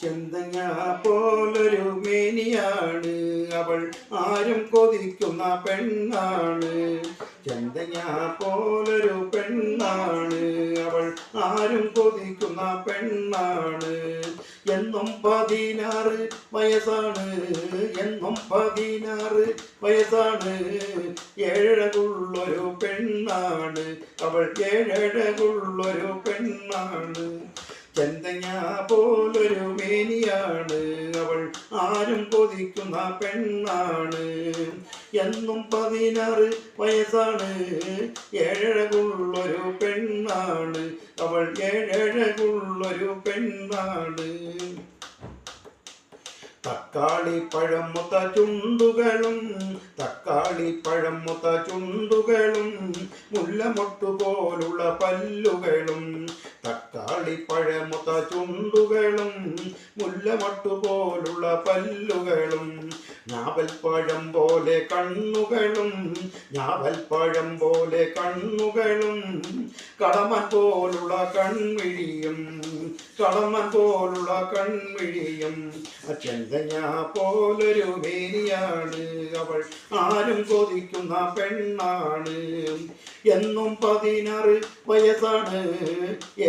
ചെന്തങ്ങ പോലൊരു മേനിയാണ് അവൾ, ആരും കൊതിക്കുന്ന പെണ്ണാണ്. ചെന്തങ്ങ പോലൊരു പെണ്ണാണ് അവൾ, ആരും കൊതിക്കുന്ന പെണ്ണാണ്. എന്നും 16 വയസ്സാണ്, എന്നും 16 വയസ്സാണ്. ഏഴകുള്ളൊരു പെണ്ണാണ് അവൾ, ഏഴകുള്ളൊരു പെണ്ണാണ്. ചെന്തങ്ങ പോലൊരു മേനിയാണ് അവൾ, ആരും കൊതിക്കുന്ന പെണ്ണാണ്. എന്നും 16 വയസ്സാണ്. ഏഴകുള്ളൊരു പെണ്ണാണ് അവൾ, ഏഴകുള്ളൊരു പെണ്ണാണ്. തക്കാളിപ്പഴം മുത്ത ചുണ്ടുകളും, തക്കാളിപ്പഴം മുത്ത ചുണ്ടുകളും, മുല്ലമൊട്ടു പോലുള്ള പല്ലുകളും. തക്കാളിപ്പഴമുത്ത ചുണ്ടുകളും, മുല്ലമൊട്ടു പോലുള്ള പല്ലുകളും. ഞാവൽപ്പഴം പോലെ കണ്ണുകളും, ഞാവൽപ്പഴം പോലെ കണ്ണുകളും. കളമൻ പോലുള്ള കൺമിഴിയും, കളമൻ പോലുള്ള കൺമിഴിയും. ചെന്തങ്ങ പോലൊരു മേനിയാണ് അവൾ, ആരും കൊതിക്കുന്ന പെണ്ണാണ്. എന്നും 16 വയസ്സാണ്.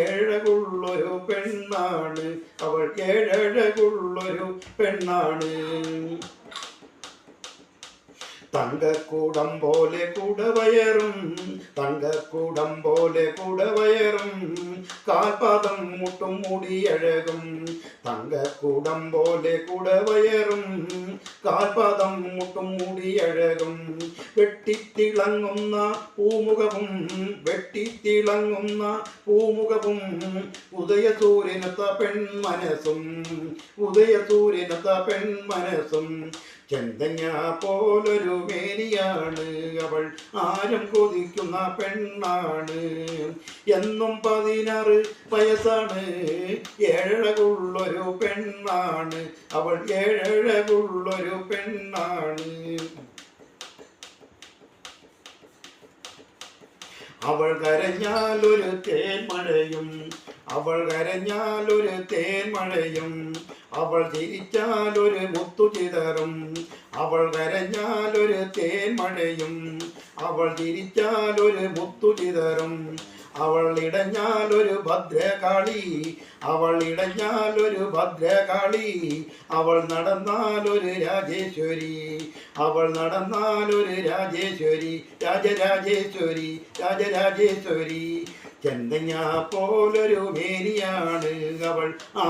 ഏഴകുള്ളൊരു പെണ്ണാണ് അവൾ, ഏഴകുള്ളൊരു പെണ്ണാണ്. തങ്കക്കൂടം പോലെ കുടവയറും, തങ്കക്കൂടം പോലെ കുടവയറും, കാൽപാദം മുട്ടും മുടിയഴകും. തങ്കക്കൂടം പോലെ കുടവയറും, കാൽപാദം മുട്ടും മുടിയഴകും. വെട്ടിത്തിളങ്ങുന്ന പൂമുഖവും, വെട്ടിത്തിളങ്ങുന്ന പൂമുഖവും. ഉദയസൂര്യനത്ത പെൺമനസ്സും, ഉദയസൂര്യനത്ത പെൺമനസ്സും. ചെന്തങ്ങ പോലൊരു മേനിയാണ് അവൾ, ആരും കൊതിക്കുന്ന പെണ്ണാണ്. എന്നും 16 വയസ്സാണ്. ഏഴകുള്ളൊരു പെണ്ണാണ് അവൾ, ഏഴകുള്ളൊരു പെണ്ണാണ്. അവൾ കരഞ്ഞാലൊരു തേൻമഴയും, അവൾ കരഞ്ഞാലൊരു തേൻമഴയും. അവൾ ചിരിച്ചാലൊരു മുത്തു ചിതറും, അവൾ കരഞ്ഞാലൊരു തേൻമഴയും. അവൾ ചിരിച്ചാലൊരു മുത്തു ചിതറും. അവൾ ഇടഞ്ഞാലൊരു ഭദ്രകാളി, അവൾ ഇടഞ്ഞാലൊരു ഭദ്രകാളി. അവൾ നടന്നാലൊരു രാജേശ്വരി, അവൾ നടന്നാലൊരു രാജേശ്വരി, രാജരാജേശ്വരി, രാജരാജേശ്വരി. ചെന്തങ്ങ പോലൊരു മേനിയാണ് അവൾ.